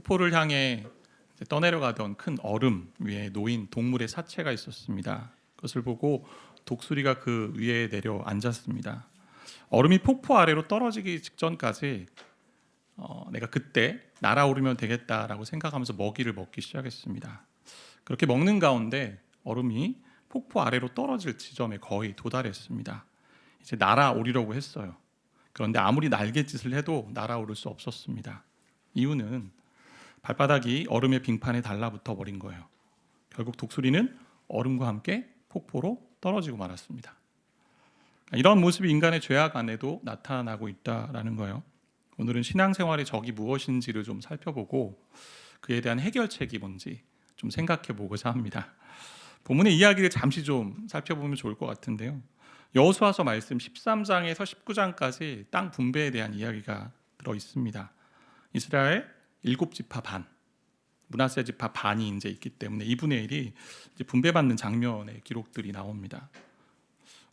폭포를 향해 떠내려가던 큰 얼음 위에 놓인 동물의 사체가 있었습니다. 그것을 보고 독수리가 그 위에 내려 앉았습니다. 얼음이 폭포 아래로 떨어지기 직전까지 내가 그때 날아오르면 되겠다라고 생각하면서 먹이를 먹기 시작했습니다. 그렇게 먹는 가운데 얼음이 폭포 아래로 떨어질 지점에 거의 도달했습니다. 이제 날아오르려고 했어요. 그런데 아무리 날갯짓을 해도 날아오를 수 없었습니다. 이유는 발바닥이 얼음의 빙판에 달라붙어 버린 거예요. 결국 독수리는 얼음과 함께 폭포로 떨어지고 말았습니다. 이런 모습이 인간의 죄악 안에도 나타나고 있다라는 거예요. 오늘은 신앙생활의 적이 무엇인지를 좀 살펴보고 그에 대한 해결책이 뭔지 좀 생각해 보고자 합니다. 본문의 이야기를 잠시 좀 살펴보면 좋을 것 같은데요. 여호수아서 말씀 13장에서 19장까지 땅 분배에 대한 이야기가 들어 있습니다. 이스라엘 7지파 반, 므낫세 지파 반이 이제 있기 때문에 2분의 1이 이제 분배받는 장면의 기록들이 나옵니다.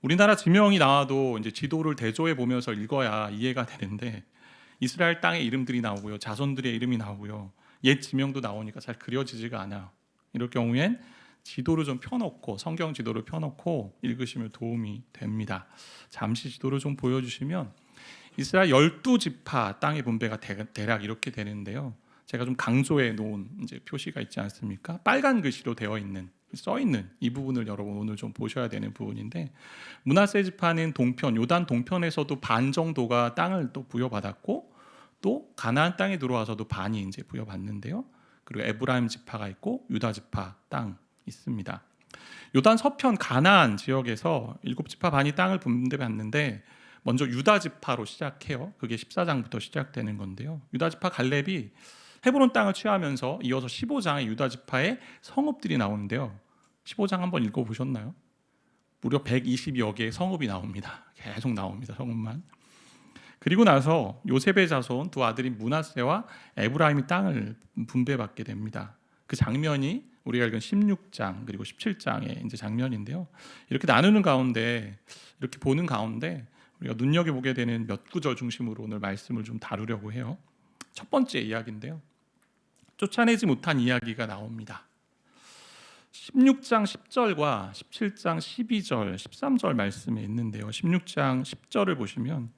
우리나라 지명이 나와도 이제 지도를 대조해 보면서 읽어야 이해가 되는데 이스라엘 땅의 이름들이 나오고요, 자손들의 이름이 나오고요, 옛 지명도 나오니까 잘 그려지지가 않아요. 이럴 경우엔 지도를 좀 펴놓고 성경 지도를 펴놓고 읽으시면 도움이 됩니다. 잠시 지도를 좀 보여주시면 이스라엘 12지파 땅의 분배가 대략 이렇게 되는데요. 제가 좀 강조해 놓은 이제 표시가 있지 않습니까? 빨간 글씨로 되어 있는 써 있는 이 부분을 여러분 오늘 좀 보셔야 되는 부분인데, 므낫세 지파는 동편 요단 동편에서도 반 정도가 땅을 또 부여받았고 또 가나안 땅에 들어와서도 반이 이제 부여받는데요. 그리고 에브라임 지파가 있고 유다 지파 땅 있습니다. 요단 서편 가나안 지역에서 7지파 반이 땅을 분배받는데 먼저 유다 지파로 시작해요. 그게 14장부터 시작되는 건데요. 유다 지파 갈렙이 헤브론 땅을 취하면서 이어서 15장에 유다 지파의 성읍들이 나오는데요. 15장 한번 읽어보셨나요? 무려 120여 개의 성읍이 나옵니다. 계속 나옵니다. 성읍만. 그리고 나서 요셉의 자손 두 아들인 므낫세와 에브라임이 땅을 분배받게 됩니다. 그 장면이 우리가 읽은 16장 그리고 17장의 이제 장면인데요. 이렇게 나누는 가운데, 이렇게 보는 가운데 우리가 눈여겨보게 되는 몇 구절 중심으로 오늘 말씀을 좀 다루려고 해요. 첫 번째 이야기인데요. 쫓아내지 못한 이야기가 나옵니다. 16장 10절과 17장 12절, 13절 말씀에 있는데요. 16장 10절을 보시면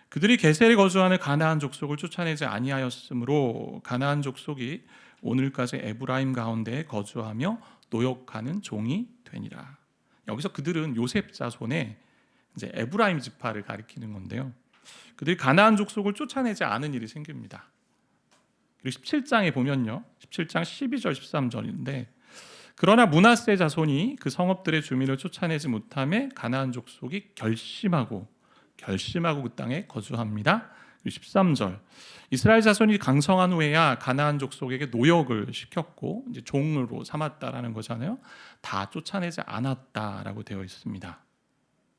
그들이 게셀에 거주하는 가나안 족속을 쫓아내지 아니하였으므로 가나안 족속이 오늘까지 에브라임 가운데 거주하며 노역하는 종이 되니라. 여기서 그들은 요셉 자손의 이제 에브라임 지파를 가리키는 건데요. 그들이 가나안 족속을 쫓아내지 않은 일이 생깁니다. 그리고 17장에 보면요, 17장 12절 13절인데 그러나 므낫세 자손이 그 성읍들의 주민을 쫓아내지 못함에 가나안 족속이 결심하고 그 땅에 거주합니다. 13절 이스라엘 자손이 강성한 후에야 가나안 족속에게 노역을 시켰고 이제 종으로 삼았다라는 거잖아요. 다 쫓아내지 않았다라고 되어 있습니다.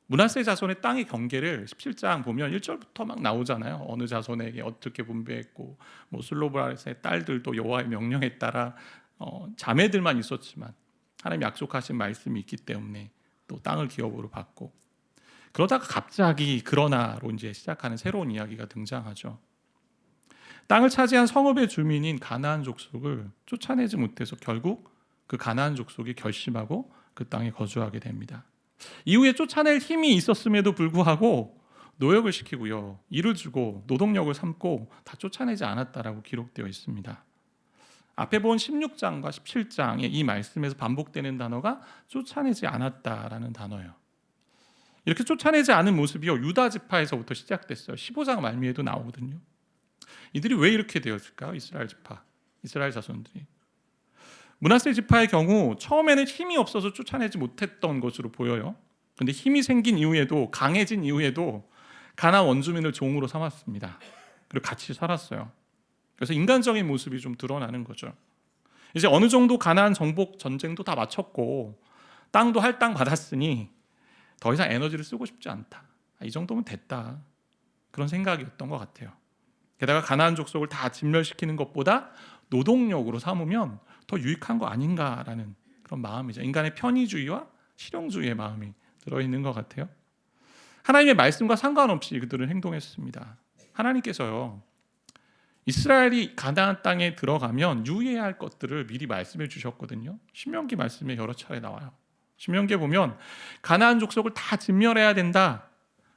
므낫세 자손의 땅의 경계를 17장 보면 1절부터 막 나오잖아요. 어느 자손에게 어떻게 분배했고 뭐 슬로브라스의 딸들도 여호와의 명령에 따라 자매들만 있었지만 하나님 약속하신 말씀이 있기 때문에 또 땅을 기업으로 받고, 그러다가 갑자기 그러나로 이제 시작하는 새로운 이야기가 등장하죠. 땅을 차지한 성읍의 주민인 가나안 족속을 쫓아내지 못해서 결국 그 가나안 족속이 결심하고 그 땅에 거주하게 됩니다. 이후에 쫓아낼 힘이 있었음에도 불구하고 노역을 시키고요, 일을 주고 노동력을 삼고 다 쫓아내지 않았다라고 기록되어 있습니다. 앞에 본 16장과 17장의 이 말씀에서 반복되는 단어가 쫓아내지 않았다라는 단어예요. 이렇게 쫓아내지 않은 모습이요, 유다 지파에서부터 시작됐어요. 15장 말미에도 나오거든요. 이들이 왜 이렇게 되었을까요? 이스라엘 지파, 이스라엘 자손들이. 므낫세 지파의 경우 처음에는 힘이 없어서 쫓아내지 못했던 것으로 보여요. 그런데 힘이 생긴 이후에도, 강해진 이후에도 가나안 원주민을 종으로 삼았습니다. 그리고 같이 살았어요. 그래서 인간적인 모습이 좀 드러나는 거죠. 이제 어느 정도 가나안 정복 전쟁도 다 마쳤고 땅도 할당 받았으니 더 이상 에너지를 쓰고 싶지 않다. 이 정도면 됐다. 그런 생각이었던 것 같아요. 게다가 가나안 족속을 다 진멸시키는 것보다 노동력으로 삼으면 더 유익한 거 아닌가라는 그런 마음이죠. 인간의 편의주의와 실용주의의 마음이 들어있는 것 같아요. 하나님의 말씀과 상관없이 그들은 행동했습니다. 하나님께서요, 이스라엘이 가나안 땅에 들어가면 유의해야 할 것들을 미리 말씀해 주셨거든요. 신명기 말씀에 여러 차례 나와요. 신명기에 보면 가나안 족속을 다 진멸해야 된다.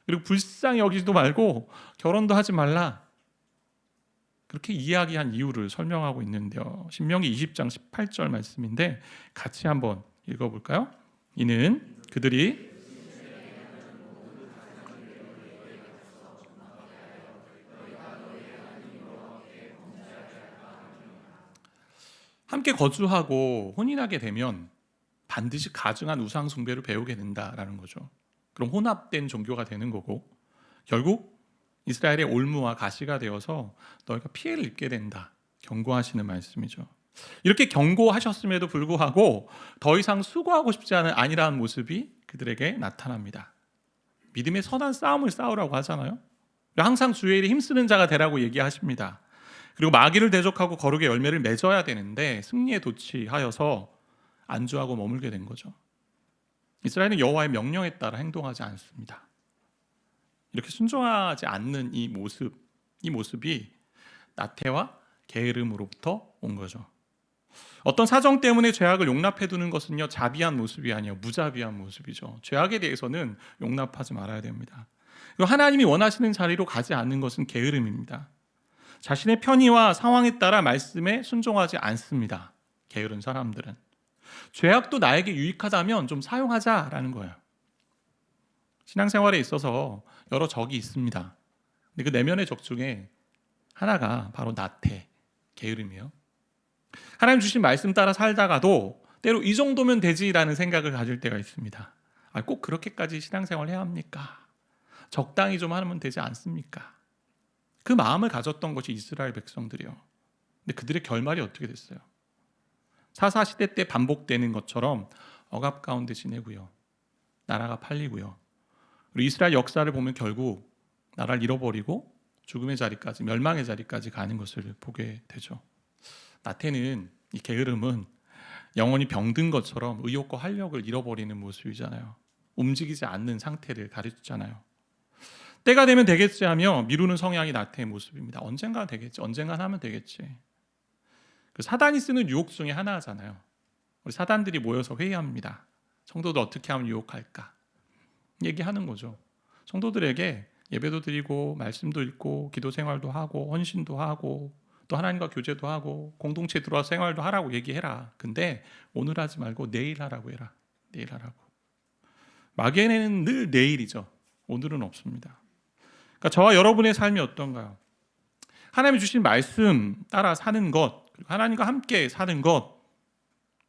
그리고 불쌍히 여기지도 말고 결혼도 하지 말라. 그렇게 이야기한 이유를 설명하고 있는데요. 신명기 20장 18절 말씀인데 같이 한번 읽어볼까요? 이는 그들이 함께 거주하고 혼인하게 되면 반드시 가증한 우상 숭배를 배우게 된다라는 거죠. 그럼 혼합된 종교가 되는 거고 결국 이스라엘의 올무와 가시가 되어서 너희가 피해를 입게 된다. 경고하시는 말씀이죠. 이렇게 경고하셨음에도 불구하고 더 이상 수고하고 싶지 않은 아니라는 모습이 그들에게 나타납니다. 믿음의 선한 싸움을 싸우라고 하잖아요. 항상 주의 일에 힘쓰는 자가 되라고 얘기하십니다. 그리고 마귀를 대적하고 거룩의 열매를 맺어야 되는데 승리에 도취하여서 안주하고 머물게 된 거죠. 이스라엘은 여호와의 명령에 따라 행동하지 않습니다. 이렇게 순종하지 않는 이 모습이 나태와 게으름으로부터 온 거죠. 어떤 사정 때문에 죄악을 용납해 두는 것은요, 자비한 모습이 아니에요. 무자비한 모습이죠. 죄악에 대해서는 용납하지 말아야 됩니다. 그리고 하나님이 원하시는 자리로 가지 않는 것은 게으름입니다. 자신의 편의와 상황에 따라 말씀에 순종하지 않습니다. 게으른 사람들은. 죄악도 나에게 유익하다면 좀 사용하자라는 거예요. 신앙생활에 있어서 여러 적이 있습니다. 근데 그 내면의 적 중에 하나가 바로 나태, 게으름이에요. 하나님 주신 말씀 따라 살다가도 때로 이 정도면 되지라는 생각을 가질 때가 있습니다. 꼭 그렇게까지 신앙생활 해야 합니까? 적당히 좀 하면 되지 않습니까? 그 마음을 가졌던 것이 이스라엘 백성들이요. 근데 그들의 결말이 어떻게 됐어요? 사사 시대 때 반복되는 것처럼 억압 가운데 지내고요. 나라가 팔리고요. 그리고 이스라엘 역사를 보면 결국 나라를 잃어버리고 죽음의 자리까지, 멸망의 자리까지 가는 것을 보게 되죠. 나태는, 이 게으름은 영혼이 병든 것처럼 의욕과 활력을 잃어버리는 모습이잖아요. 움직이지 않는 상태를 가르치잖아요. 때가 되면 되겠지 하며 미루는 성향이 나태의 모습입니다. 언젠가 되겠지, 언젠가 하면 되겠지. 그 사단이 쓰는 유혹 중에 하나잖아요. 우리 사단들이 모여서 회의합니다. 성도들 어떻게 하면 유혹할까? 얘기하는 거죠. 성도들에게 예배도 드리고 말씀도 읽고 기도 생활도 하고 헌신도 하고 또 하나님과 교제도 하고 공동체 들어와서 생활도 하라고 얘기해라. 근데 오늘 하지 말고 내일 하라고 해라. 내일 하라고. 마귀에는 늘 내일이죠. 오늘은 없습니다. 그러니까 저와 여러분의 삶이 어떤가요? 하나님이 주신 말씀 따라 사는 것, 그리고 하나님과 함께 사는 것,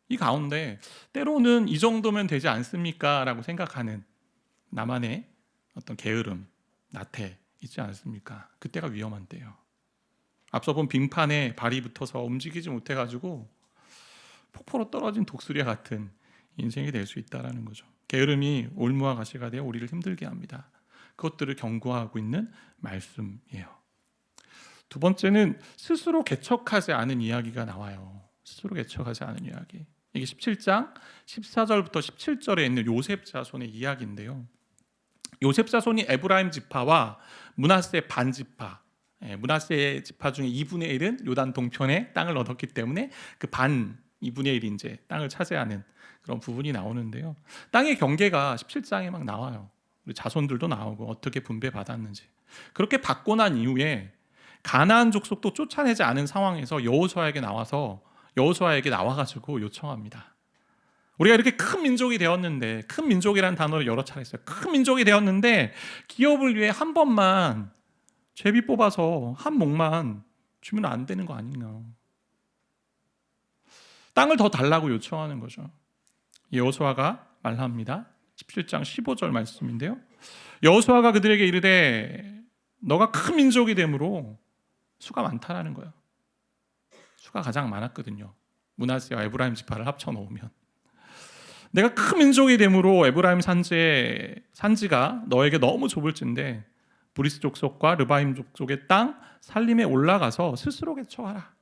이 가운데 때로는 이 정도면 되지 않습니까? 라고 생각하는 나만의 어떤 게으름, 나태 있지 않습니까? 그때가 위험한 때예요. 앞서 본 빙판에 발이 붙어서 움직이지 못해가지고 폭포로 떨어진 독수리와 같은 인생이 될 수 있다는 거죠. 게으름이 올무와 가시가 되어 우리를 힘들게 합니다. 그것들을 경고하고 있는 말씀이에요. 두 번째는 스스로 개척하지 않은 이야기가 나와요. 스스로 개척하지 않은 이야기. 이게 17장 14절부터 17절에 있는 요셉 자손의 이야기인데요. 요셉 자손이 에브라임 지파와 므낫세 반 지파, 므낫세 지파 중에 2분의 1은 요단 동편에 땅을 얻었기 때문에 그 반 2분의 1이 이제 땅을 차지하는 그런 부분이 나오는데요. 땅의 경계가 17장에 막 나와요. 우리 자손들도 나오고 어떻게 분배받았는지. 그렇게 받고 난 이후에 가나안 족속도 쫓아내지 않은 상황에서 여호수아에게 나와가지고 요청합니다. 우리가 이렇게 큰 민족이 되었는데, 큰 민족이라는 단어를 여러 차례 써요. 큰 민족이 되었는데 기업을 위해 한 번만 제비 뽑아서 한 몫만 주면 안 되는 거 아닌가. 땅을 더 달라고 요청하는 거죠. 여호수아가 말합니다. 17장 15절 말씀인데요. 여호수아가 그들에게 이르되 너가 큰 민족이 되므로 수가 많다라는 거예요. 수가 가장 많았거든요. 므낫세와 에브라임 지파를 합쳐 놓으면. 내가 큰 민족이 되므로 에브라임 산지가 너에게 너무 좁을진데 브리스 족속과 르바임 족속의 땅 살림에 올라가서 스스로 개척하라.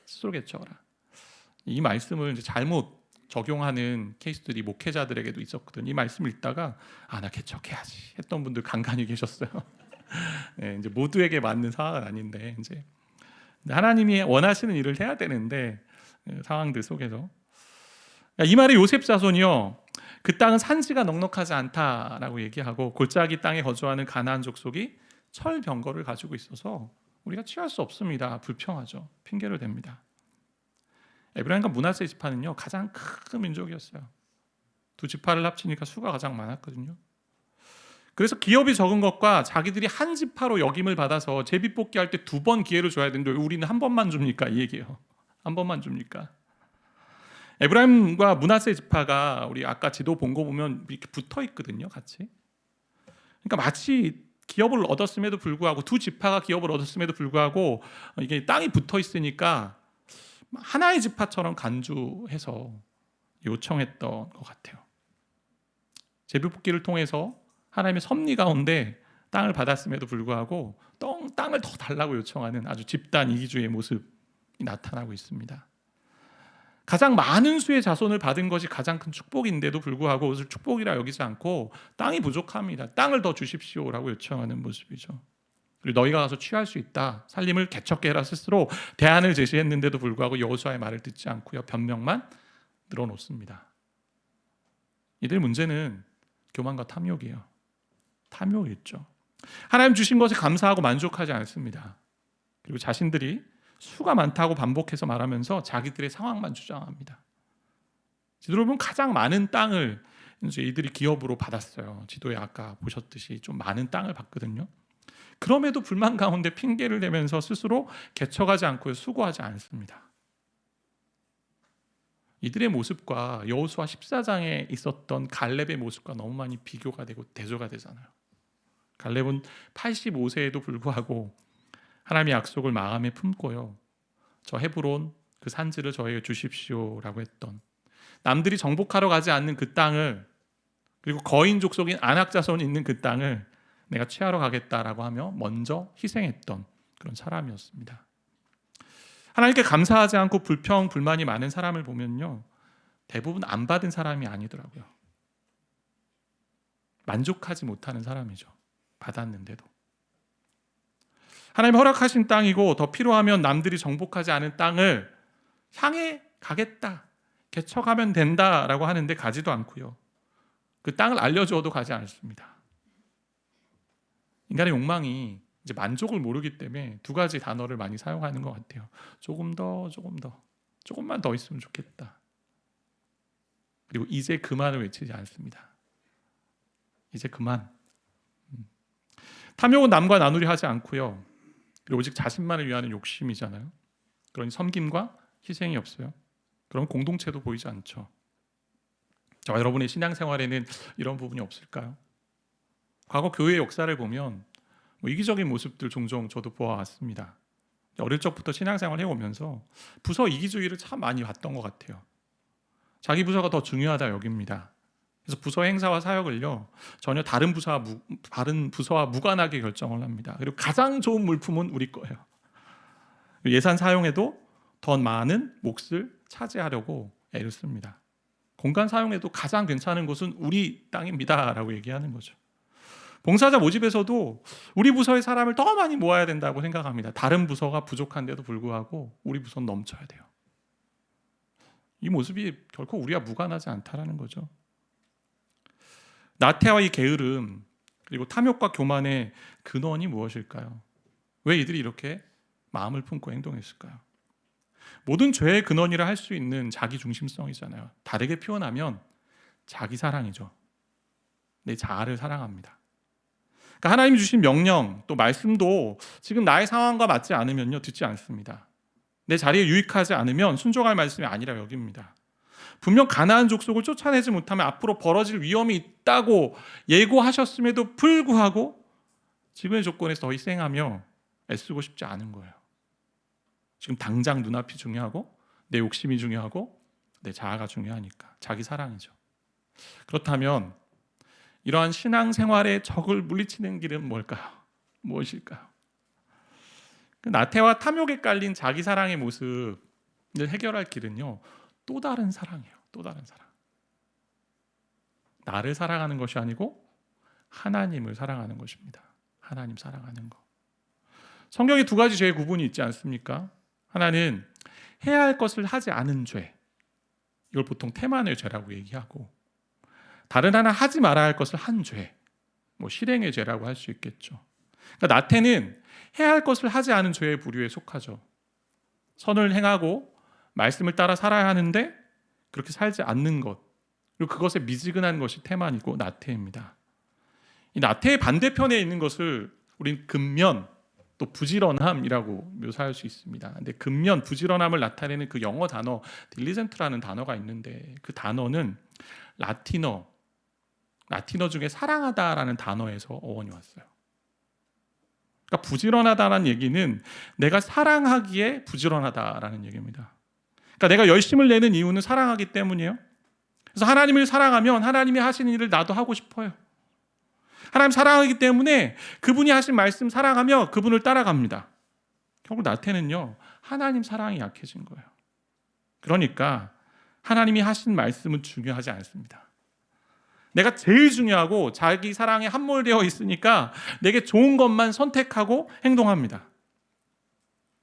스스로 개척하라. 이 말씀을 이제 잘못 적용하는 케이스들이 목회자들에게도 있었거든요. 이 말씀을 읽다가 나 개척해야지 했던 분들 간간히 계셨어요. 네, 이제 모두에게 맞는 상황은 아닌데 이제 하나님이 원하시는 일을 해야 되는데 상황들 속에서 이 말의 요셉 자손이요, 그 땅은 산지가 넉넉하지 않다라고 얘기하고 골짜기 땅에 거주하는 가나안 족속이 철병거를 가지고 있어서 우리가 취할 수 없습니다. 불평하죠. 핑계를 댑니다. 에브라임과 므낫세 지파는요 가장 큰 민족이었어요. 두 지파를 합치니까 수가 가장 많았거든요. 그래서 기업이 적은 것과 자기들이 한 지파로 역임을 받아서 제비뽑기 할 때 2번 기회를 줘야 되는데 우리는 한 번만 줍니까? 이 얘기예요. 한 번만 줍니까? 에브라임과 므낫세 지파가 우리 아까 지도 본 거 보면 이렇게 붙어 있거든요, 같이. 그러니까 마치 기업을 얻었음에도 불구하고 두 지파가 기업을 얻었음에도 불구하고 이게 땅이 붙어 있으니까 하나의 지파처럼 간주해서 요청했던 것 같아요. 제비뽑기를 통해서 하나님의 섭리 가운데 땅을 받았음에도 불구하고 땅을 더 달라고 요청하는 아주 집단 이기주의의 모습이 나타나고 있습니다. 가장 많은 수의 자손을 받은 것이 가장 큰 축복인데도 불구하고 그것을 축복이라 여기지 않고 땅이 부족합니다. 땅을 더 주십시오라고 요청하는 모습이죠. 그리고 너희가 가서 취할 수 있다. 살림을 개척게 해라 스스로 대안을 제시했는데도 불구하고 여호수아의 말을 듣지 않고요. 변명만 늘어놓습니다. 이들 문제는 교만과 탐욕이에요. 탐욕이죠. 하나님 주신 것에 감사하고 만족하지 않습니다. 그리고 자신들이 수가 많다고 반복해서 말하면서 자기들의 상황만 주장합니다. 지도를 보면 가장 많은 땅을 이제 이들이 기업으로 받았어요. 지도에 아까 보셨듯이 좀 많은 땅을 받거든요. 그럼에도 불만 가운데 핑계를 대면서 스스로 개척하지 않고 수고하지 않습니다. 이들의 모습과 여호수아 14장에 있었던 갈렙의 모습과 너무 많이 비교가 되고 대조가 되잖아요. 갈렙은 85세에도 불구하고 하나님의 약속을 마음에 품고요. 저 헤브론 그 산지를 저에게 주십시오라고 했던, 남들이 정복하러 가지 않는 그 땅을, 그리고 거인 족속인 아낙 자손이 있는 그 땅을 내가 취하러 가겠다라고 하며 먼저 희생했던 그런 사람이었습니다. 하나님께 감사하지 않고 불평, 불만이 많은 사람을 보면요 대부분 안 받은 사람이 아니더라고요. 만족하지 못하는 사람이죠. 받았는데도. 하나님 허락하신 땅이고 더 필요하면 남들이 정복하지 않은 땅을 향해 가겠다, 개척하면 된다라고 하는데 가지도 않고요. 그 땅을 알려주어도 가지 않습니다. 인간의 욕망이 이제 만족을 모르기 때문에 2가지 단어를 많이 사용하는 것 같아요. 조금 더, 조금만 더 있으면 좋겠다. 그리고 이제 그만을 외치지 않습니다. 이제 그만. 탐욕은 남과 나누려 하지 않고요. 그리고 오직 자신만을 위하는 욕심이잖아요. 그러니 섬김과 희생이 없어요. 그럼 공동체도 보이지 않죠. 자, 여러분의 신앙생활에는 이런 부분이 없을까요? 과거 교회의 역사를 보면 이기적인 모습들 종종 저도 보아왔습니다. 어릴 적부터 신앙생활 해오면서 부서 이기주의를 참 많이 봤던 것 같아요. 자기 부서가 더 중요하다 여깁니다. 그래서 부서 행사와 사역을요 전혀 다른 부서와 무관하게 결정을 합니다. 그리고 가장 좋은 물품은 우리 거예요. 예산 사용에도 더 많은 몫을 차지하려고 애를 씁니다. 공간 사용에도 가장 괜찮은 곳은 우리 땅입니다라고 얘기하는 거죠. 봉사자 모집에서도 우리 부서의 사람을 더 많이 모아야 된다고 생각합니다. 다른 부서가 부족한데도 불구하고 우리 부서는 넘쳐야 돼요. 이 모습이 결코 우리와 무관하지 않다라는 거죠. 나태와 이 게으름, 그리고 탐욕과 교만의 근원이 무엇일까요? 왜 이들이 이렇게 마음을 품고 행동했을까요? 모든 죄의 근원이라 할 수 있는 자기 중심성이잖아요. 다르게 표현하면 자기 사랑이죠. 내 자아를 사랑합니다. 그러니까 하나님이 주신 명령, 또 말씀도 지금 나의 상황과 맞지 않으면요 듣지 않습니다. 내 자리에 유익하지 않으면 순종할 말씀이 아니라 여깁니다. 분명 가나안 족속을 쫓아내지 못하면 앞으로 벌어질 위험이 있다고 예고하셨음에도 불구하고 지금의 조건에서 더 희생하며 애쓰고 싶지 않은 거예요. 지금 당장 눈앞이 중요하고 내 욕심이 중요하고 내 자아가 중요하니까 자기 사랑이죠. 그렇다면 이러한 신앙생활의 적을 물리치는 길은 뭘까요? 무엇일까요? 그 나태와 탐욕에 깔린 자기 사랑의 모습을 해결할 길은요 또 다른 사랑이에요. 또 다른 사랑. 나를 사랑하는 것이 아니고 하나님을 사랑하는 것입니다. 하나님 사랑하는 것. 성경에 두 가지 죄의 구분이 있지 않습니까? 하나는 해야 할 것을 하지 않은 죄, 이걸 보통 태만의 죄라고 얘기하고, 다른 하나 하지 말아야 할 것을 한 죄, 뭐 실행의 죄라고 할 수 있겠죠. 그러니까 나태는 해야 할 것을 하지 않은 죄의 부류에 속하죠. 선을 행하고 말씀을 따라 살아야 하는데 그렇게 살지 않는 것, 그리고 그것에 미지근한 것이 태만이고 나태입니다. 이 나태의 반대편에 있는 것을 우린 근면, 또 부지런함이라고 묘사할 수 있습니다. 근데 근면, 부지런함을 나타내는 그 영어 단어 딜리젠트라는 단어가 있는데, 그 단어는 라틴어 중에 사랑하다라는 단어에서 어원이 왔어요. 그러니까 부지런하다라는 얘기는 내가 사랑하기에 부지런하다라는 얘기입니다. 그러니까 내가 열심을 내는 이유는 사랑하기 때문이에요. 그래서 하나님을 사랑하면 하나님이 하시는 일을 나도 하고 싶어요. 하나님 사랑하기 때문에 그분이 하신 말씀 사랑하며 그분을 따라갑니다. 결국 나태는요, 하나님 사랑이 약해진 거예요. 그러니까 하나님이 하신 말씀은 중요하지 않습니다. 내가 제일 중요하고 자기 사랑에 함몰되어 있으니까 내게 좋은 것만 선택하고 행동합니다.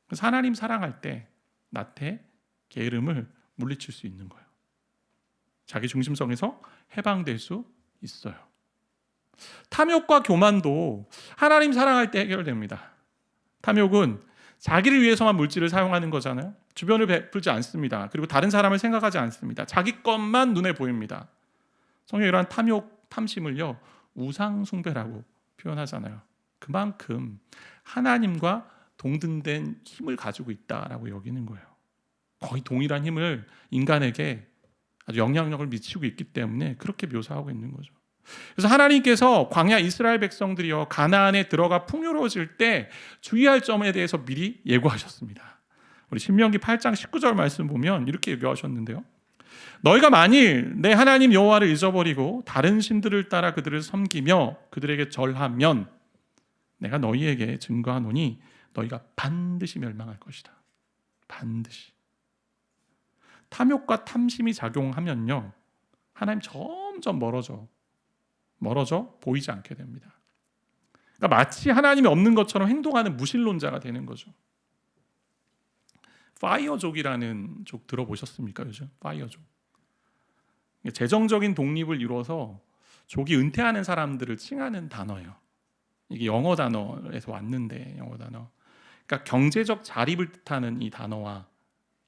그래서 하나님 사랑할 때 나태, 게으름을 물리칠 수 있는 거예요. 자기 중심성에서 해방될 수 있어요. 탐욕과 교만도 하나님 사랑할 때 해결됩니다. 탐욕은 자기를 위해서만 물질을 사용하는 거잖아요. 주변을 베풀지 않습니다. 그리고 다른 사람을 생각하지 않습니다. 자기 것만 눈에 보입니다. 성경이 이러한 탐욕, 탐심을요, 우상 숭배라고 표현하잖아요. 그만큼 하나님과 동등된 힘을 가지고 있다라고 여기는 거예요. 거의 동일한 힘을 인간에게 아주 영향력을 미치고 있기 때문에 그렇게 묘사하고 있는 거죠. 그래서 하나님께서 광야 이스라엘 백성들이요, 가나안에 들어가 풍요로워질 때 주의할 점에 대해서 미리 예고하셨습니다. 우리 신명기 8장 19절 말씀 보면 이렇게 예고하셨는데요. 너희가 만일 내 하나님 여호와를 잊어버리고 다른 신들을 따라 그들을 섬기며 그들에게 절하면 내가 너희에게 증거하노니 너희가 반드시 멸망할 것이다. 반드시. 탐욕과 탐심이 작용하면요, 하나님 점점 멀어져 보이지 않게 됩니다. 그러니까 마치 하나님이 없는 것처럼 행동하는 무신론자가 되는 거죠. 파이어족이라는 족 들어보셨습니까? 요즘 파이어족. 재정적인 독립을 이루어서 족이 은퇴하는 사람들을 칭하는 단어예요. 이게 영어 단어에서 왔는데, 영어 단어. 그러니까 경제적 자립을 뜻하는 이 단어와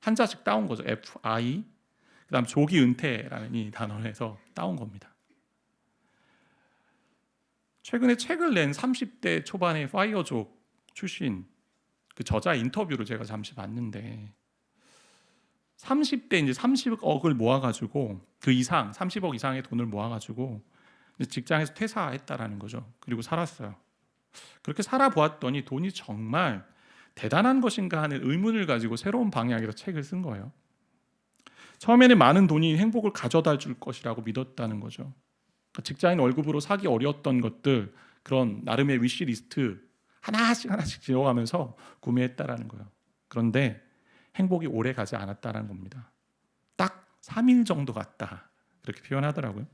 한자씩 따온 거죠. FI. 그다음 조기 은퇴라는 이 단어에서 따온 겁니다. 최근에 책을 낸 30대 초반의 파이어족 출신 그 저자 인터뷰를 제가 잠시 봤는데, 30대 이제 30억을 모아가지고 그 이상 30억 이상의 돈을 모아가지고 직장에서 퇴사했다라는 거죠. 그리고 살았어요. 그렇게 살아보았더니 돈이 정말 대단한 것인가 하는 의문을 가지고 새로운 방향에서 책을 쓴 거예요. 처음에는 많은 돈이 행복을 가져다 줄 것이라고 믿었다는 거죠. 직장인 월급으로 사기 어려웠던 것들, 그런 나름의 위시리스트 하나씩 지어가면서 구매했다라는 거예요. 그런데 행복이 오래 가지 않았다는 겁니다. 딱 3일 정도 갔다, 그렇게 표현하더라고요.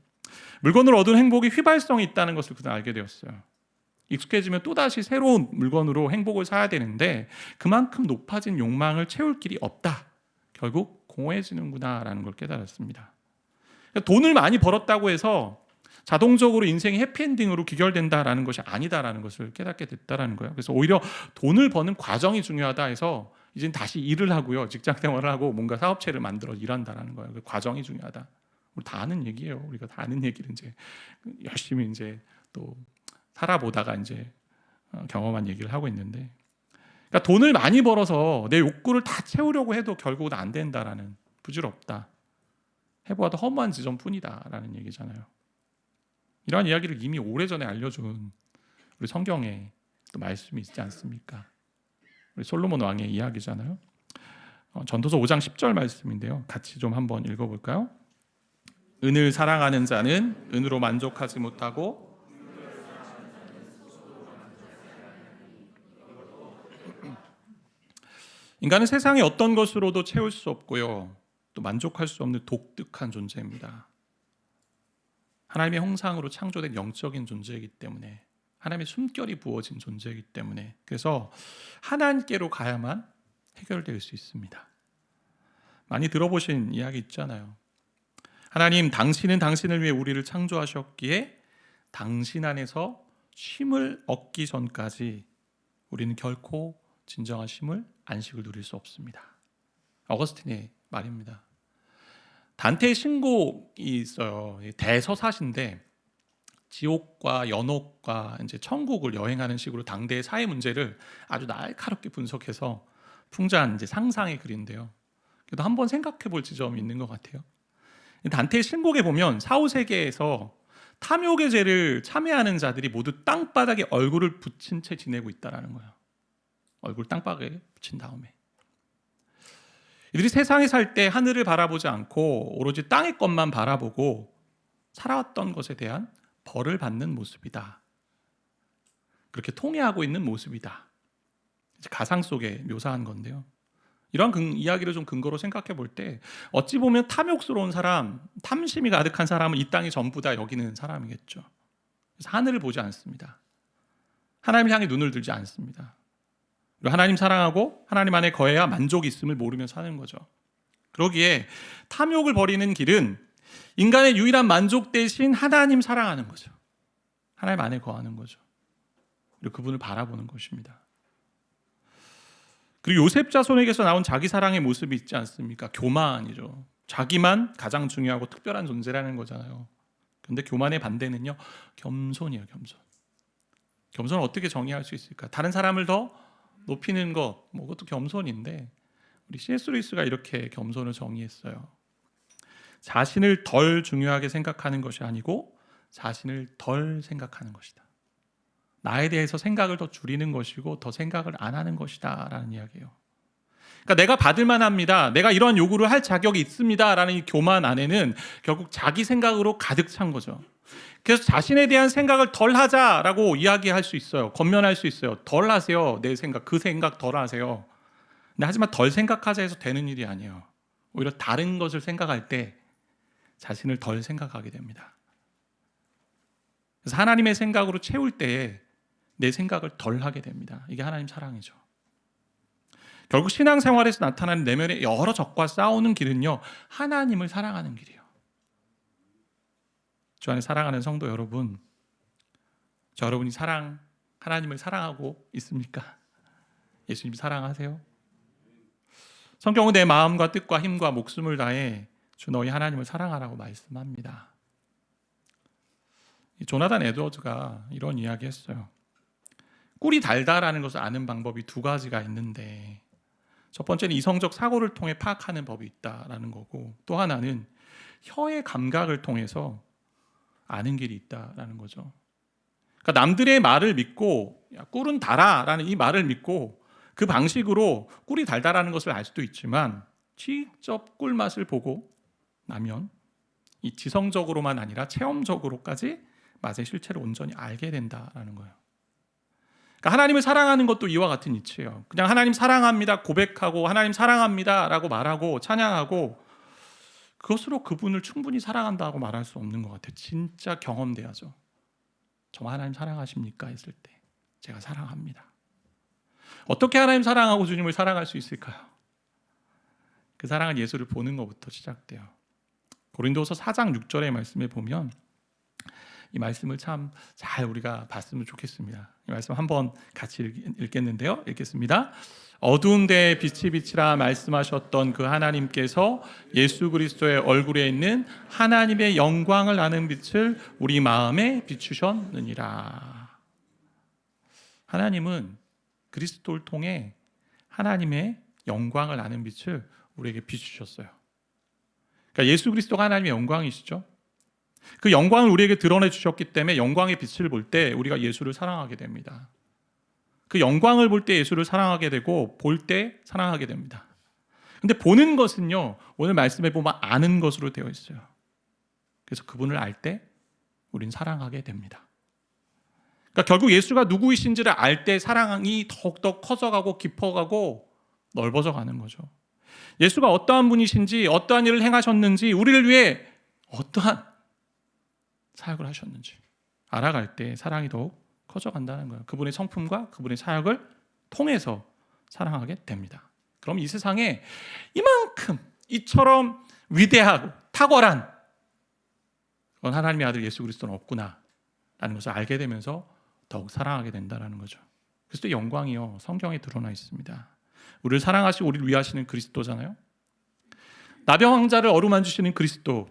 물건을 얻은 행복이 휘발성이 있다는 것을 그때 알게 되었어요. 익숙해지면 또다시 새로운 물건으로 행복을 사야 되는데 그만큼 높아진 욕망을 채울 길이 없다. 결국 공허해지는구나라는 걸 깨달았습니다. 돈을 많이 벌었다고 해서 자동적으로 인생이 해피엔딩으로 귀결된다라는 것이 아니다라는 것을 깨닫게 됐다라는 거예요. 그래서 오히려 돈을 버는 과정이 중요하다 해서 이젠 다시 일을 하고요, 직장 생활을 하고 뭔가 사업체를 만들어 일한다라는 거예요. 그 과정이 중요하다. 우리 다 아는 얘기예요. 우리가 다 아는 얘기를 이제 열심히 이제 또 살아보다가 이제 경험한 얘기를 하고 있는데, 그러니까 돈을 많이 벌어서 내 욕구를 다 채우려고 해도 결국은 안 된다라는, 부질없다, 해보아도 허무한 지점뿐이다라는 얘기잖아요. 이러한 이야기를 이미 오래전에 알려준 우리 성경에 또 말씀이 있지 않습니까? 우리 솔로몬 왕의 이야기잖아요. 전도서 5장 10절 말씀인데요, 같이 좀 한번 읽어볼까요? 은을 사랑하는 자는 은으로 만족하지 못하고 인간은 세상의 어떤 것으로도 채울 수 없고요, 또 만족할 수 없는 독특한 존재입니다. 하나님의 형상으로 창조된 영적인 존재이기 때문에 하나님의 숨결이 부어진 존재이기 때문에, 그래서 하나님께로 가야만 해결될 수 있습니다. 많이 들어보신 이야기 있잖아요. 하나님, 당신은 당신을 위해 우리를 창조하셨기에 당신 안에서 쉼을 얻기 전까지 우리는 결코 진정한 쉼을, 안식을 누릴 수 없습니다. 어거스틴의 말입니다. 단테의 신곡이 있어요. 대서사시인데 지옥과 연옥과 이제 천국을 여행하는 식으로 당대의 사회 문제를 아주 날카롭게 분석해서 풍자한 이제 상상의 글인데요. 그래도 한번 생각해 볼 지점이 있는 것 같아요. 단테의 신곡에 보면 사후세계에서 탐욕의 죄를 참회하는 자들이 모두 땅바닥에 얼굴을 붙인 채 지내고 있다는 거예요. 얼굴 땅바닥에 붙인 다음에 이들이 세상에 살 때 하늘을 바라보지 않고 오로지 땅의 것만 바라보고 살아왔던 것에 대한 벌을 받는 모습이다. 그렇게 통회하고 있는 모습이다. 가상 속에 묘사한 건데요. 이러한 이야기를 좀 근거로 생각해 볼 때 어찌 보면 탐욕스러운 사람, 탐심이 가득한 사람은 이 땅이 전부 다 여기는 사람이겠죠. 그래서 하늘을 보지 않습니다. 하나님을 향해 눈을 들지 않습니다. 그리고 하나님 사랑하고 하나님 안에 거해야 만족이 있음을 모르며 사는 거죠. 그러기에 탐욕을 버리는 길은 인간의 유일한 만족 대신 하나님 사랑하는 거죠. 하나님 안에 거하는 거죠. 그리고 그분을 바라보는 것입니다. 그리고 요셉 자손에게서 나온 자기 사랑의 모습이 있지 않습니까? 교만이죠. 자기만 가장 중요하고 특별한 존재라는 거잖아요. 그런데 교만의 반대는요, 겸손이에요. 겸손. 겸손을 어떻게 정의할 수 있을까? 다른 사람을 더 높이는 것, 그것도 겸손인데 우리 C.S. 루이스가 이렇게 겸손을 정의했어요. 자신을 덜 중요하게 생각하는 것이 아니고 자신을 덜 생각하는 것이다. 나에 대해서 생각을 더 줄이는 것이고 더 생각을 안 하는 것이다 라는 이야기예요. 그러니까 내가 받을 만합니다, 내가 이러한 요구를 할 자격이 있습니다 라는 이 교만 안에는 결국 자기 생각으로 가득 찬 거죠. 그래서 자신에 대한 생각을 덜 하자라고 이야기할 수 있어요. 권면할 수 있어요. 덜 하세요. 내 생각, 그 생각 덜 하세요. 근데 하지만 덜 생각하자 해서 되는 일이 아니에요. 오히려 다른 것을 생각할 때 자신을 덜 생각하게 됩니다. 그래서 하나님의 생각으로 채울 때에 내 생각을 덜 하게 됩니다. 이게 하나님 사랑이죠. 결국 신앙생활에서 나타나는 내면의 여러 적과 싸우는 길은요, 하나님을 사랑하는 길이에요. 주 안에 사랑하는 성도 여러분, 여러분이 하나님을 사랑하고 있습니까? 예수님 사랑하세요? 성경은 내 마음과 뜻과 힘과 목숨을 다해 주 너희 하나님을 사랑하라고 말씀합니다. 조나단 에드워즈가 이런 이야기 했어요. 꿀이 달다라는 것을 아는 방법이 두 가지가 있는데, 첫 번째는 이성적 사고를 통해 파악하는 법이 있다라는 거고, 또 하나는 혀의 감각을 통해서 아는 길이 있다라는 거죠. 그러니까 남들의 말을 믿고 야, 꿀은 달아라는 이 말을 믿고 그 방식으로 꿀이 달다라는 것을 알 수도 있지만, 직접 꿀 맛을 보고 나면 이 지성적으로만 아니라 체험적으로까지 맛의 실체를 온전히 알게 된다라는 거예요. 그러니까 하나님을 사랑하는 것도 이와 같은 이치예요. 그냥 하나님 사랑합니다 고백하고 하나님 사랑합니다 라고 말하고 찬양하고 그것으로 그분을 충분히 사랑한다고 말할 수 없는 것 같아요. 진짜 경험돼야죠. 정말 하나님 사랑하십니까? 했을 때 제가 사랑합니다. 어떻게 하나님 사랑하고 주님을 사랑할 수 있을까요? 그 사랑은 예수를 보는 것부터 시작돼요. 고린도서 4장 6절의 말씀에 보면 이 말씀을 참 잘 우리가 봤으면 좋겠습니다. 이 말씀 한번 같이 읽겠는데요. 읽겠습니다. 어두운 데에 빛이 비치라 말씀하셨던 그 하나님께서 예수 그리스도의 얼굴에 있는 하나님의 영광을 아는 빛을 우리 마음에 비추셨느니라. 하나님은 그리스도를 통해 하나님의 영광을 아는 빛을 우리에게 비추셨어요. 그러니까 예수 그리스도가 하나님의 영광이시죠. 그 영광을 우리에게 드러내 주셨기 때문에 영광의 빛을 볼 때 우리가 예수를 사랑하게 됩니다. 그 영광을 볼 때 예수를 사랑하게 되고 볼 때 사랑하게 됩니다. 근데 보는 것은요, 오늘 말씀에 보면 아는 것으로 되어 있어요. 그래서 그분을 알 때 우린 사랑하게 됩니다. 그러니까 결국 예수가 누구이신지를 알 때 사랑이 더욱더 커져가고 깊어가고 넓어져 가는 거죠. 예수가 어떠한 분이신지, 어떠한 일을 행하셨는지, 우리를 위해 어떠한 사역을 하셨는지 알아갈 때 사랑이 더욱 커져간다는 거예요. 그분의 성품과 그분의 사역을 통해서 사랑하게 됩니다. 그럼 이 세상에 이만큼 이처럼 위대하고 탁월한 그건 하나님의 아들 예수 그리스도는 없구나라는 것을 알게 되면서 더욱 사랑하게 된다는 거죠. 그리스도의 영광이요 성경에 드러나 있습니다. 우리를 사랑하시고 우리를 위하시는 그리스도잖아요. 나병 환자를 어루만지시는 그리스도,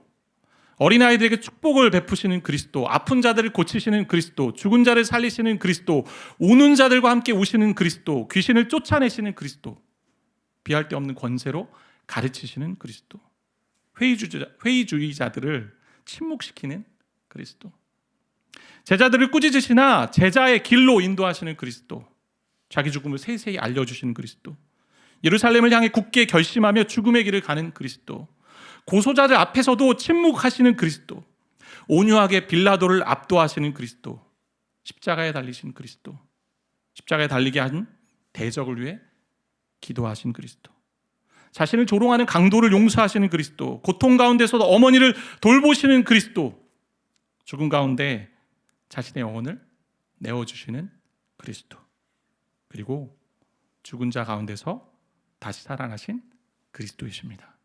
어린아이들에게 축복을 베푸시는 그리스도, 아픈 자들을 고치시는 그리스도, 죽은 자를 살리시는 그리스도, 우는 자들과 함께 우시는 그리스도, 귀신을 쫓아내시는 그리스도, 비할 데 없는 권세로 가르치시는 그리스도, 회의주의자들을 침묵시키는 그리스도, 제자들을 꾸짖으시나 제자의 길로 인도하시는 그리스도, 자기 죽음을 세세히 알려주시는 그리스도, 예루살렘을 향해 굳게 결심하며 죽음의 길을 가는 그리스도, 고소자들 앞에서도 침묵하시는 그리스도, 온유하게 빌라도를 압도하시는 그리스도, 십자가에 달리신 그리스도, 십자가에 달리게 한 대적을 위해 기도하신 그리스도, 자신을 조롱하는 강도를 용서하시는 그리스도, 고통 가운데서도 어머니를 돌보시는 그리스도, 죽음 가운데 자신의 영혼을 내어주시는 그리스도, 그리고 죽은 자 가운데서 다시 살아나신 그리스도이십니다.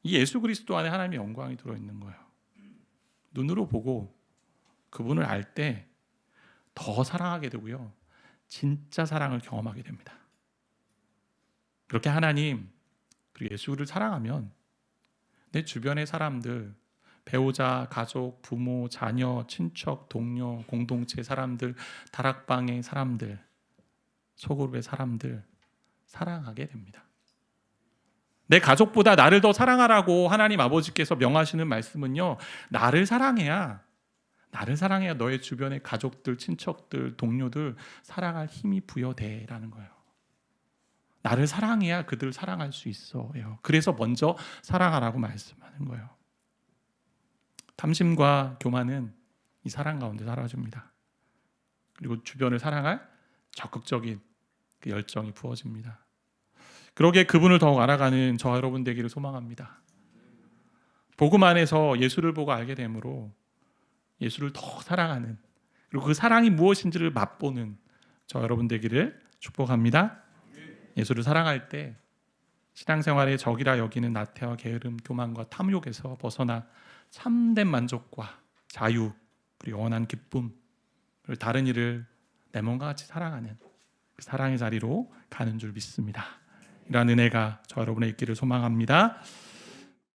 이 예수 그리스도 안에 하나님의 영광이 들어있는 거예요. 눈으로 보고 그분을 알 때 더 사랑하게 되고요, 진짜 사랑을 경험하게 됩니다. 그렇게 하나님 그리고 예수를 사랑하면 내 주변의 사람들, 배우자, 가족, 부모, 자녀, 친척, 동료, 공동체 사람들, 다락방의 사람들, 소그룹의 사람들 사랑하게 됩니다. 내 가족보다 나를 더 사랑하라고 하나님 아버지께서 명하시는 말씀은요, 나를 사랑해야 너의 주변의 가족들, 친척들, 동료들 사랑할 힘이 부여돼라는 거예요. 나를 사랑해야 그들 사랑할 수 있어요. 그래서 먼저 사랑하라고 말씀하는 거예요. 탐심과 교만은 이 사랑 가운데 사라집니다. 그리고 주변을 사랑할 적극적인 그 열정이 부어집니다. 그러기에 그분을 더욱 알아가는 저와 여러분 되기를 소망합니다. 복음 안에서 예수를 보고 알게 되므로 예수를 더 사랑하는, 그리고 그 사랑이 무엇인지를 맛보는 저와 여러분 되기를 축복합니다. 예수를 사랑할 때 신앙생활의 적이라 여기는 나태와 게으름, 교만과 탐욕에서 벗어나 참된 만족과 자유, 그리고 영원한 기쁨, 그리고 다른 이를 내 몸과 같이 사랑하는 그 사랑의 자리로 가는 줄 믿습니다. 이러한 은혜가 저와 여러분의 있기를 소망합니다.